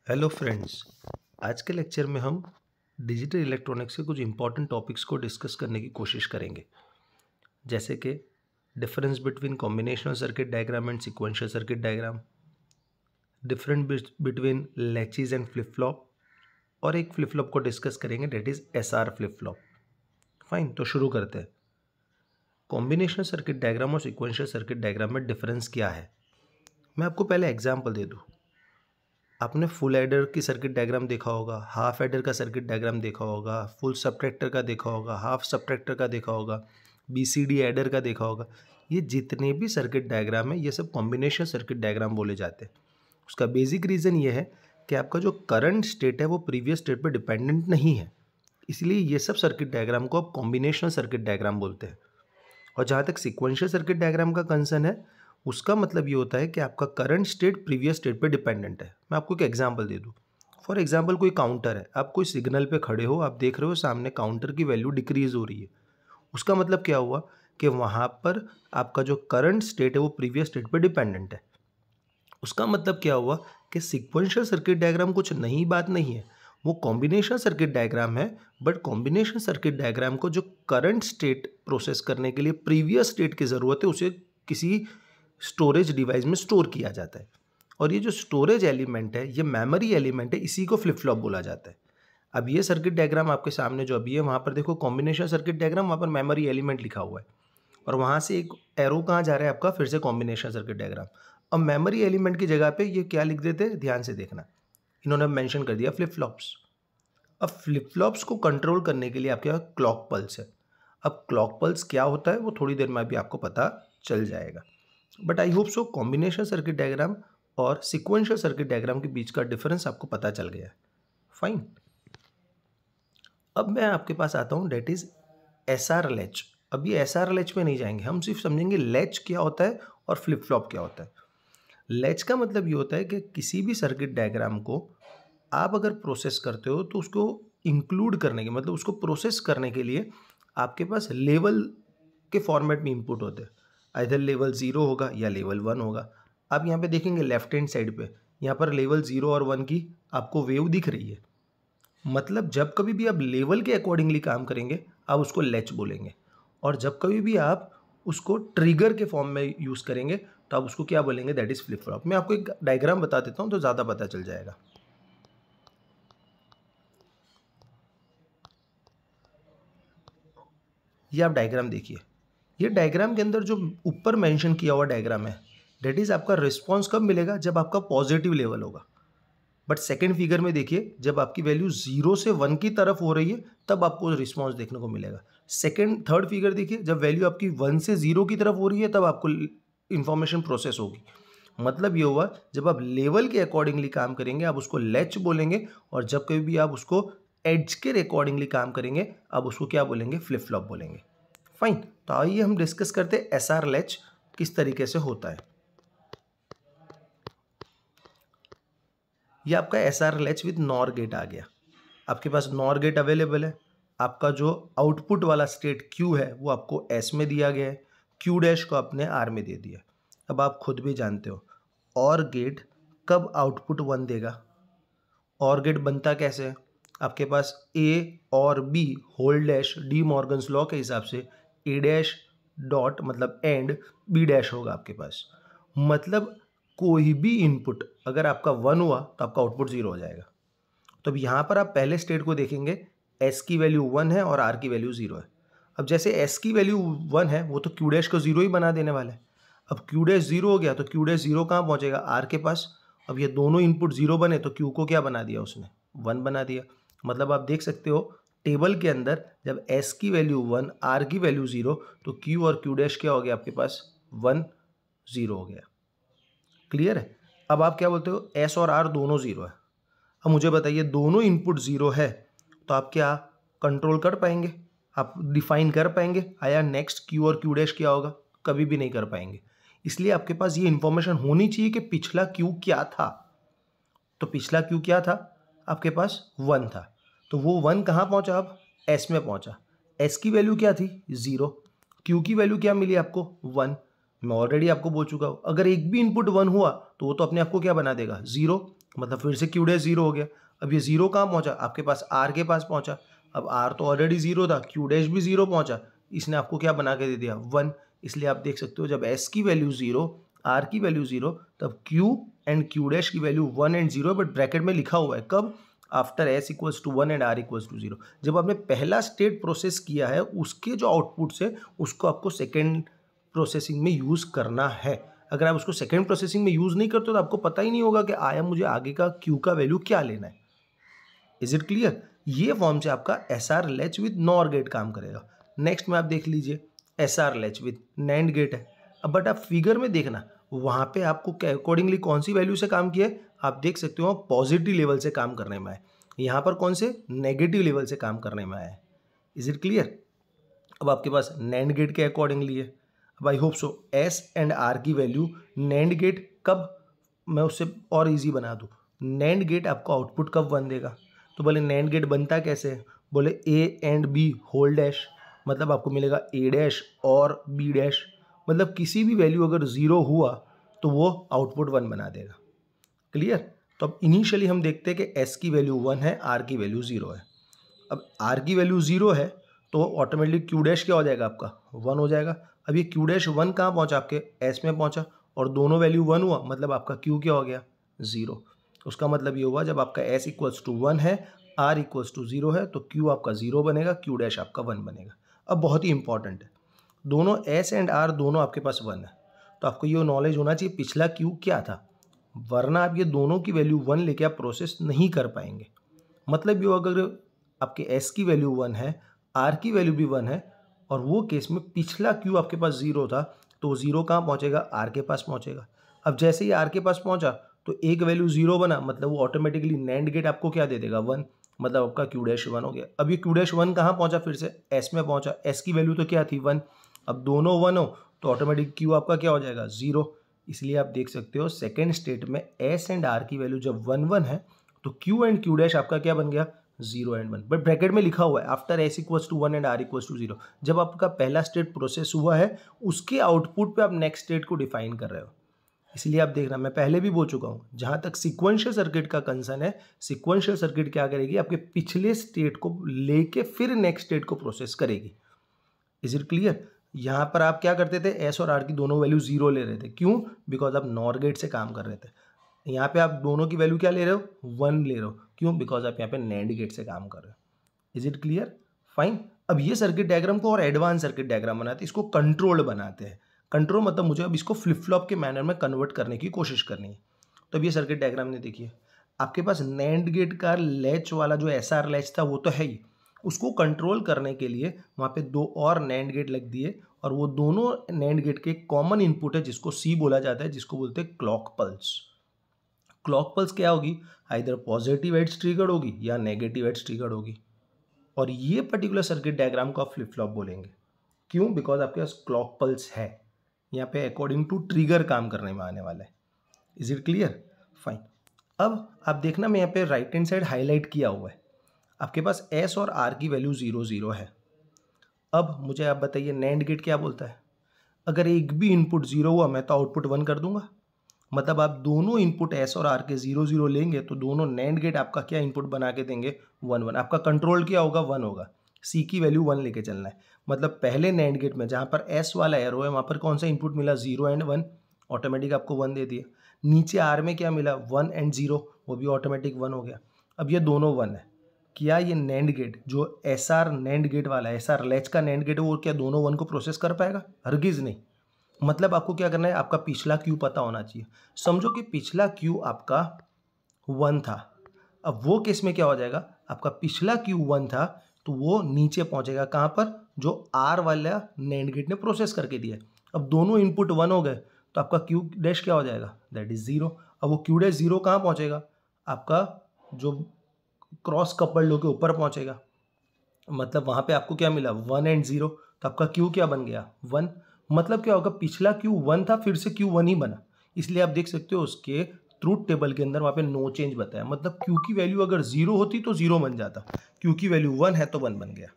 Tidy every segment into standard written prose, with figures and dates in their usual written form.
Hello friends. आज के lecture में हम डिजिटल इलेक्ट्रॉनिक्स के कुछ इंपॉर्टेंट टॉपिक्स को डिस्कस करने की कोशिश करेंगे, जैसे कि difference between combinational circuit diagram and sequential circuit diagram, difference between latches and flip flop, और एक फ्लिप फ्लॉप को डिस्कस करेंगे, that is SR flip flop. Fine, तो शुरू करते हैं। कॉम्बिनेशनल सर्किट डायग्राम और सीक्वेंशियल सर्किट डायग्राम में डिफरेंस क्या है, मैं आपको पहले एग्जाम्पल दे दूँ। आपने फुल एडर की सर्किट डायग्राम देखा होगा, हाफ एडर का सर्किट डायग्राम देखा होगा, फुल सबट्रैक्टर का देखा होगा, हाफ सबट्रैक्टर का देखा होगा, बीसीडी एडर का देखा होगा। ये जितने भी सर्किट डायग्राम है ये सब कॉम्बिनेशन सर्किट डायग्राम बोले जाते हैं। उसका बेसिक रीज़न ये है कि आपका जो करंट स्टेट है वो प्रीवियस स्टेट पर डिपेंडेंट नहीं है, इसलिए ये सब सर्किट डायग्राम को आप कॉम्बिनेशनल सर्किट डायग्राम बोलते हैं। और जहाँ तक सीक्वेंशियल सर्किट डायग्राम का कंसर्न है, उसका मतलब ये होता है कि आपका करंट स्टेट प्रीवियस स्टेट पे डिपेंडेंट है। मैं आपको एक एग्जांपल दे दूँ। फॉर एग्जांपल, कोई काउंटर है, आप कोई सिग्नल पे खड़े हो, आप देख रहे हो सामने काउंटर की वैल्यू डिक्रीज हो रही है। उसका मतलब क्या हुआ कि वहाँ पर आपका जो करंट स्टेट है वो प्रीवियस स्टेट पे डिपेंडेंट है। उसका मतलब क्या हुआ कि सीक्वेंशियल सर्किट डायग्राम कुछ नई बात नहीं है, वो कॉम्बिनेशन सर्किट डायग्राम है। बट कॉम्बिनेशन सर्किट डायग्राम को जो करंट स्टेट प्रोसेस करने के लिए प्रीवियस स्टेट की ज़रूरत है, उसे किसी स्टोरेज डिवाइस में स्टोर किया जाता है। और ये जो स्टोरेज एलिमेंट है, ये मेमोरी एलिमेंट है, इसी को फ्लिप फ्लॉप बोला जाता है। अब ये सर्किट डायग्राम आपके सामने जो अभी है, वहाँ पर देखो कॉम्बिनेशन सर्किट डायग्राम, वहाँ पर मेमोरी एलिमेंट लिखा हुआ है, और वहाँ से एक एरो कहाँ जा रहा है आपका, फिर से कॉम्बिनेशन सर्किट डायग्राम। अब मेमोरी एलिमेंट की जगह पे ये क्या लिख देते हैं, ध्यान से देखना, इन्होंने मेंशन कर दिया फ्लिप फ्लॉप्स। अब फ्लिप फ्लॉप्स को कंट्रोल करने के लिए आपके पास क्लॉक पल्स है। अब क्लॉक पल्स क्या होता है वो थोड़ी देर में भी आपको पता चल जाएगा। But I hope so combination circuit diagram और सिक्वेंशियल सर्किट डायग्राम के बीच का डिफरेंस आपको पता चल गया है। फाइन, अब मैं आपके पास आता हूँ, डेट इज एसआर लैच। अब ये एसआर लैच में नहीं जाएंगे, हम सिर्फ समझेंगे लैच क्या होता है और फ्लिप फ्लॉप क्या होता है। लैच का मतलब ये होता है कि किसी भी सर्किट डायग्राम को आप अगर प्रोसेस करते हो तो उसको इंक्लूड करने के मतलब उसको प्रोसेस करने के लिए आपके पास लेवल के फॉर्मेट में इनपुट होते हैं। इधर लेवल 0 होगा या लेवल 1 होगा। आप यहाँ पे देखेंगे लेफ्ट हैंड साइड पे, यहाँ पर लेवल 0 और 1 की आपको वेव दिख रही है। मतलब जब कभी भी आप लेवल के अकॉर्डिंगली काम करेंगे आप उसको लैच बोलेंगे, और जब कभी भी आप उसको ट्रिगर के फॉर्म में यूज़ करेंगे तो आप उसको क्या बोलेंगे, दैट इज़ फ्लिप फ्लॉप। मैं आपको एक डायग्राम बता देता हूँ तो ज़्यादा पता चल जाएगा। ये आप डायग्राम देखिए, ये डायग्राम के अंदर जो ऊपर मेंशन किया हुआ डायग्राम है, दैट इज़ आपका रिस्पॉन्स कब मिलेगा, जब आपका पॉजिटिव लेवल होगा। बट सेकेंड फिगर में देखिए, जब आपकी वैल्यू 0 से 1 की तरफ हो रही है तब आपको रिस्पॉन्स देखने को मिलेगा। थर्ड फिगर देखिए, जब वैल्यू आपकी 1 से 0 की तरफ हो रही है तब आपको इंफॉर्मेशन प्रोसेस होगी। मतलब ये हुआ, जब आप लेवल के अकॉर्डिंगली काम करेंगे आप उसको लैच बोलेंगे, और जब कभी भी आप उसको एज के अकॉर्डिंगली काम करेंगे आप उसको क्या बोलेंगे, फ्लिप फ्लॉप बोलेंगे। फाइन, तो आइए हम डिस्कस करते हैं एसआर लैच किस तरीके से होता है। ये आपका SR latch with NOR gate आ गया। आपके पास नॉर गेट अवेलेबल है। आपका जो आउटपुट वाला स्टेट क्यू है वो आपको एस में दिया गया है, क्यू डैश को आपने आर में दे दिया। अब आप खुद भी जानते हो और गेट कब आउटपुट 1 देगा। और गेट बनता कैसे है, आपके पास ए और B whole dash De Morgan's law के हिसाब से ए डैश डॉट मतलब एंड बी डैश होगा आपके पास। मतलब कोई भी इनपुट अगर आपका 1 हुआ तो आपका आउटपुट 0 हो जाएगा। तो अब यहाँ पर आप पहले स्टेट को देखेंगे, एस की वैल्यू 1 है और आर की वैल्यू 0 है। अब जैसे एस की वैल्यू 1 है वो तो क्यू डैश को 0 ही बना देने वाला है। अब क्यू डैश 0 हो गया तो क्यू डैश 0 कहाँ पहुँचेगा, आर के पास। अब ये दोनों इनपुट 0 बने तो क्यू को क्या बना दिया उसने, 1 बना दिया। मतलब आप देख सकते हो टेबल के अंदर जब एस की वैल्यू 1 आर की वैल्यू 0 तो क्यू और क्यू डैश क्या हो गया आपके पास, 1 0 हो गया। क्लियर है। अब आप क्या बोलते हो, एस और आर दोनों 0 है। अब मुझे बताइए दोनों इनपुट 0 है तो आप क्या कंट्रोल कर पाएंगे, आप डिफाइन कर पाएंगे आया नेक्स्ट क्यू और क्यू डैश क्या होगा, कभी भी नहीं कर पाएंगे। इसलिए आपके पास ये इंफॉर्मेशन होनी चाहिए कि पिछला क्यू क्या था। तो पिछला क्यू क्या था, आपके पास 1 था, तो वो 1 कहाँ पहुंचा, अब एस में पहुंचा। एस की वैल्यू क्या थी, 0। क्यू की वैल्यू क्या मिली आपको, 1। मैं ऑलरेडी आपको बोल चुका हूँ अगर एक भी इनपुट 1 हुआ तो वो तो अपने आप को क्या बना देगा, 0। मतलब फिर से क्यू डैश जीरो हो गया। अब ये जीरो कहाँ पहुंचा, आपके पास आर के पास पहुंचा। अब आर तो ऑलरेडी जीरो था, क्यू डैश भी जीरो पहुंचा, इसने आपको क्या बना के दे दिया, वन। इसलिए आप देख सकते हो जब एस की वैल्यू जीरो, आर की वैल्यू जीरो, तब क्यू एंड क्यू डैश की value one and zero, but bracket में लिखा हुआ है कब, after S equals to one and R equals to zero. जब आपने पहला स्टेट प्रोसेस किया है उसके जो आउटपुट्स है उसको आपको सेकेंड प्रोसेसिंग में यूज़ करना है। अगर आप उसको सेकेंड प्रोसेसिंग में यूज़ नहीं करते तो आपको पता ही नहीं होगा कि आया मुझे आगे का क्यू का वैल्यू क्या लेना है। Is it clear? ये फॉर्म से आपका S R latch with NOR gate काम करेगा। नेक्स्ट में आप देख लीजिए S R latch with NAND gate है। अब बट आप फिगर में देखना वहाँ पे आपको अकॉर्डिंगली कौन सी वैल्यू से काम किया है, आप देख सकते हो पॉजिटिव लेवल से काम करने में आए, यहाँ पर कौन से नेगेटिव लेवल से काम करने में आया है। Is it clear? अब आपके पास नैंड गेट के अकॉर्डिंगली है। अब I hope so S and R की वैल्यू नैंड गेट कब, मैं उससे और इजी बना दूँ, नैंड गेट आपको आउटपुट कब वन देगा। तो बोले नैंड गेट बनता कैसे है, बोले A and B whole dash, मतलब आपको मिलेगा ए डैश और बी डैश, मतलब किसी भी वैल्यू अगर ज़ीरो हुआ तो वो आउटपुट वन बना देगा। क्लियर? तो अब इनिशियली हम देखते हैं कि एस की वैल्यू वन है, आर की वैल्यू ज़ीरो है। अब आर की वैल्यू ज़ीरो है तो ऑटोमेटिकली क्यू डैश क्या हो जाएगा, आपका वन हो जाएगा। अब ये क्यू डैश वन कहाँ पहुँचा, आपके एस में पहुँचा, और दोनों वैल्यू वन हुआ, मतलब आपका क्यू क्या हो गया, ज़ीरो। उसका मतलब ये हुआ जब आपका एस इक्वल्स टू वन है, आर इक्वल्स टू ज़ीरो है, तो क्यू आपका ज़ीरो बनेगा, क्यू डैश आपका वन बनेगा। अब बहुत ही इंपॉर्टेंट है, दोनों एस एंड आर दोनों आपके पास वन है, तो आपको ये नॉलेज होना चाहिए पिछला क्यू क्या था, वरना आप ये दोनों की वैल्यू वन लेके आप प्रोसेस नहीं कर पाएंगे। मतलब ये अगर आपके एस की वैल्यू वन है, आर की वैल्यू भी वन है, और वो केस में पिछला क्यू आपके पास ज़ीरो था, तो ज़ीरो कहाँ पहुँचेगा, आर के पास पहुँचेगा। अब जैसे ही आर के पास पहुँचा तो एक वैल्यू ज़ीरो बना, मतलब वो ऑटोमेटिकली नैंड गेट आपको क्या दे देगा, वन, मतलब आपका क्यू डैश वन हो गया। अब ये क्यू डैश वन कहाँ पहुँचा, फिर से एस में पहुँचा, एस की वैल्यू तो क्या थी, वन। अब दोनों वन हो तो ऑटोमेटिक क्यू आपका क्या हो जाएगा, ज़ीरो। इसलिए आप देख सकते हो सेकेंड स्टेट में एस एंड आर की वैल्यू जब वन वन है तो क्यू एंड क्यू डैश आपका क्या बन गया, zero and one, but bracket में लिखा हुआ है after S equals to one and R equals to zero. जब आपका पहला स्टेट प्रोसेस हुआ है उसके आउटपुट पे आप नेक्स्ट स्टेट को डिफाइन कर रहे हो। इसलिए आप देखना, मैं पहले भी बोल चुका हूँ, जहाँ तक सिक्वेंशियल सर्किट का कंसर्न है, सिक्वेंशियल सर्किट क्या करेगी, आपके पिछले स्टेट को लेके फिर नेक्स्ट स्टेट को प्रोसेस करेगी। Is it clear? यहाँ पर आप क्या करते थे, एस और आर की दोनों वैल्यू जीरो ले रहे थे, क्यों, बिकॉज आप नॉर गेट से काम कर रहे थे। यहाँ पे आप दोनों की वैल्यू क्या ले रहे हो, वन ले रहे हो, क्यों, बिकॉज आप यहाँ पे नैंड गेट से काम कर रहे हो। Is it clear? फाइन। अब ये सर्किट डायग्राम को और एडवांस सर्किट डायग्राम बनाते हैं, इसको कंट्रोल्ड बनाते हैं। कंट्रोल मतलब मुझे अब इसको फ्लिप फ्लॉप के मैनर में कन्वर्ट करने की कोशिश करनी है। तो अब ये सर्किट डायग्राम ने देखिए, आपके पास नैंड गेट का लैच वाला जो एस आर लैच था वो तो है ही, उसको कंट्रोल करने के लिए वहाँ पे दो और नैंड गेट लग दिए, और वो दोनों नैंड गेट के कॉमन इनपुट है जिसको सी बोला जाता है, जिसको बोलते हैं क्लॉक पल्स। क्लॉक पल्स क्या होगी, आइदर पॉजिटिव एड्स ट्रिगर्ड होगी या नेगेटिव एड्स ट्रिगर्ड होगी, और ये पर्टिकुलर सर्किट डायग्राम को आप फ्लिप फ्लॉप बोलेंगे। क्यों, बिकॉज आपके पास क्लॉक पल्स है, यहाँ पे अकॉर्डिंग टू ट्रिगर काम करने में आने वाला है। Is it clear? फाइन। अब आप देखना, मैं यहाँ पे राइट हैंड साइड हाईलाइट किया हुआ है, आपके पास एस और आर की वैल्यू जीरो जीरो है। अब मुझे आप बताइए नैंड गेट क्या बोलता है, अगर एक भी इनपुट जीरो हुआ मैं तो आउटपुट वन कर दूंगा। मतलब आप दोनों इनपुट एस और आर के जीरो जीरो लेंगे तो दोनों नैंड गेट आपका क्या इनपुट बना के देंगे, वन वन। आपका कंट्रोल क्या होगा, वन होगा, सी की वैल्यू वन लेके चलना है। मतलब पहले नैंड गेट में जहाँ पर एस वाला एरो है वहाँ पर कौन सा इनपुट मिला, जीरो एंड वन, ऑटोमेटिक आपको वन दे दिया। नीचे आर में क्या मिला, वन एंड जीरो, वो भी ऑटोमेटिक वन हो गया। अब ये दोनों वन है, क्या ये नैंड गेट जो एस आर नैंड गेट वाला है, एस आर लैच का नैंड गेट है, वो क्या दोनों वन को प्रोसेस कर पाएगा, हरगिज़ नहीं। मतलब आपको क्या करना है, आपका पिछला क्यू पता होना चाहिए। समझो कि पिछला क्यू आपका वन था, अब वो केस में क्या हो जाएगा, आपका पिछला क्यू वन था तो वो नीचे पहुंचेगा कहाँ पर, जो आर वाला नैंड गेट ने प्रोसेस करके दिया। अब दोनों इनपुट वन हो गए तो आपका क्यू डैश क्या हो जाएगा, दैट इज जीरो। अब वो क्यू डैश जीरो कहाँ पहुंचेगा, आपका जो क्रॉस कपल्ड होकर ऊपर पहुंचेगा, मतलब वहाँ पे आपको क्या मिला, वन एंड जीरो, तो आपका क्यू क्या बन गया, वन। मतलब क्या होगा, पिछला क्यू वन था फिर से क्यू वन ही बना। इसलिए आप देख सकते हो उसके ट्रूथ टेबल के अंदर वहाँ पे नो चेंज बताया, मतलब क्यू की वैल्यू अगर जीरो होती तो जीरो बन जाता, क्यू की वैल्यू वन है तो वन बन गया।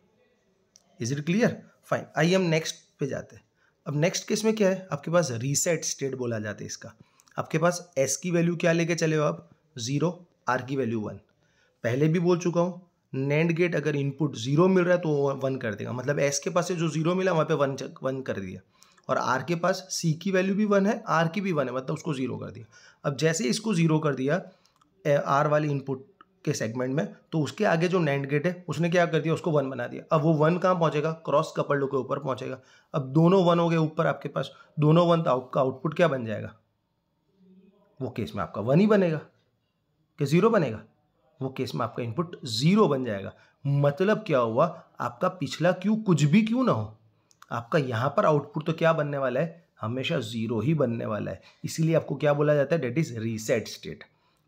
Is it clear? फाइन। आइए हम नेक्स्ट पे जाते हैं। अब नेक्स्ट केस में क्या है, आपके पास रीसेट स्टेट बोला जाता है इसका। आपके पास एस की वैल्यू क्या लेके चले हो आप, 0, आर की वैल्यू 1। पहले भी बोल चुका हूँ, नैंड गेट अगर इनपुट 0 मिल रहा है तो वो 1 कर देगा, मतलब एस के पास से जो 0 मिला वहाँ पे 1 कर दिया, और आर के पास सी की वैल्यू भी 1 है, आर की भी 1 है, मतलब उसको 0 कर दिया। अब जैसे इसको 0 कर दिया आर वाली इनपुट के सेगमेंट में, तो उसके आगे जो नैंड गेट है उसने क्या कर दिया, उसको 1 बना दिया। अब वो 1 कहाँ पहुंचेगा, क्रॉस कपल्ड के ऊपर पहुंचेगा। अब दोनों 1 हो गए ऊपर आपके पास, दोनों 1, तो आपका आउटपुट क्या बन जाएगा, वो केस में आपका 1 ही बनेगा कि 0 बनेगा, वो केस में आपका इनपुट 0 बन जाएगा। मतलब क्या हुआ, आपका पिछला क्यू कुछ भी क्यों ना हो, आपका यहाँ पर आउटपुट तो क्या बनने वाला है, हमेशा 0 ही बनने वाला है। इसीलिए आपको क्या बोला जाता है, डेट इज रीसेट स्टेट।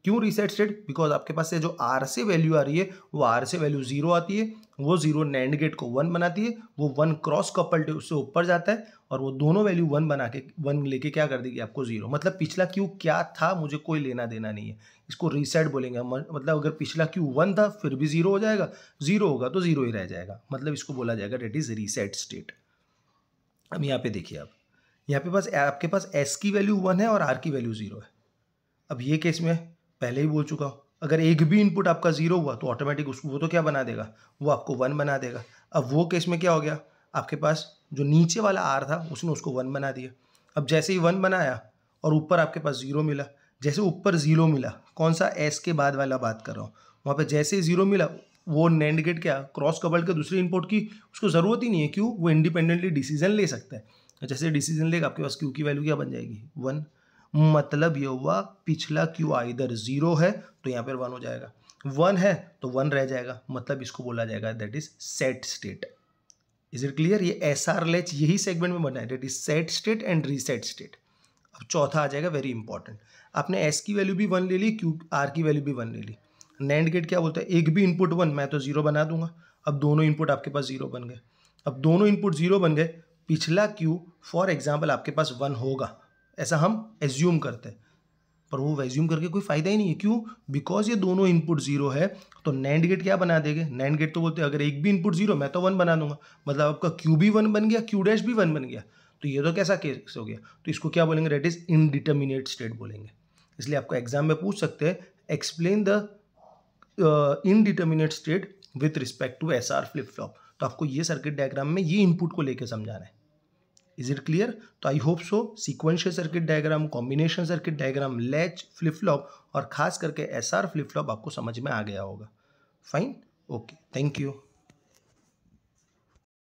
क्यों रीसेट स्टेट, बिकॉज आपके पास से जो आर से वैल्यू आ रही है वो आर से वैल्यू 0 आती है, वो 0 नैंड गेट को 1 बनाती है, वो 1 क्रॉस कपल्ड उससे ऊपर जाता है, और वो दोनों वैल्यू 1 बना के 1 लेके क्या कर देगी आपको 0। मतलब पिछला क्यू क्या था मुझे कोई लेना देना नहीं है, इसको रीसेट बोलेंगे। मतलब अगर पिछला क्यू 1 था फिर भी 0 हो जाएगा, 0 होगा तो 0 ही रह जाएगा, मतलब इसको बोला जाएगा डेट इज रीसेट स्टेट। अब यहाँ पे देखिए, आप यहाँ पे आपके पास एस की वैल्यू 1 है और आर की वैल्यू 0 है। अब ये केस में पहले ही बोल चुका हूँ, अगर एक भी इनपुट आपका 0 हुआ तो ऑटोमेटिक उसको वो तो क्या बना देगा, वो आपको 1 बना देगा। अब वो केस में क्या हो गया, आपके पास जो नीचे वाला आर था उसने उसको 1 बना दिया। अब जैसे ही 1 बनाया और ऊपर आपके पास 0 मिला, जैसे ऊपर 0 मिला, कौन सा एस के बाद वाला बात कर रहा हूँ, वहाँ पर जैसे ही 0 मिला, वो नैंड गेट क्या क्रॉस कपल्ड के दूसरे इनपुट की उसको ज़रूरत ही नहीं है, क्यों, वो इंडिपेंडेंटली डिसीजन ले सकता है। जैसे डिसीजन लेगा आपके पास क्यू की वैल्यू क्या बन जाएगी, 1। मतलब ये हुआ पिछला क्यू आइदर 0 है तो यहाँ पर 1 हो जाएगा, 1 है तो 1 रह जाएगा, मतलब इसको बोला जाएगा that is set state. Is it clear, ये एसआर लेच यही सेगमेंट में बना है, that is set state and reset state. अब चौथा आ जाएगा वेरी इंपॉर्टेंट, आपने एस की वैल्यू भी 1 ले ली, क्यू आर की वैल्यू भी 1 ले ली, नैंड गेट क्या बोलता है, एक भी इनपुट 1 मैं तो 0 बना दूंगा। अब दोनों इनपुट आपके पास 0 बन गए, अब दोनों इनपुट 0 बन गए, पिछला क्यू फॉर एग्जाम्पल आपके पास 1 होगा, ऐसा हम एज्यूम करते हैं, पर वो एज्यूम करके कोई फायदा ही नहीं है, क्यों, बिकॉज ये दोनों इनपुट 0 है, तो नैंड गेट क्या बना देंगे, नैंड गेट तो बोलते हैं अगर एक भी इनपुट 0 मैं तो 1 बना दूंगा, मतलब आपका क्यू भी 1 बन गया, क्यू डैश भी 1 बन गया, तो ये तो कैसा केस हो गया, तो इसको क्या बोलेंगे, दैट इज इनडिटर्मिनेट स्टेट बोलेंगे। इसलिए आपको एग्जाम में पूछ सकते हैं, explain the indeterminate state with respect to SR flip flop, तो आपको ये सर्किट डायग्राम में ये इनपुट को लेकर समझाना है। इज इट क्लियर, तो आई होप सो sequential circuit diagram, combination circuit diagram, latch, flip flop और खास करके एसआर फ्लिप फ्लॉप आपको समझ में आ गया होगा। Fine, okay, thank you.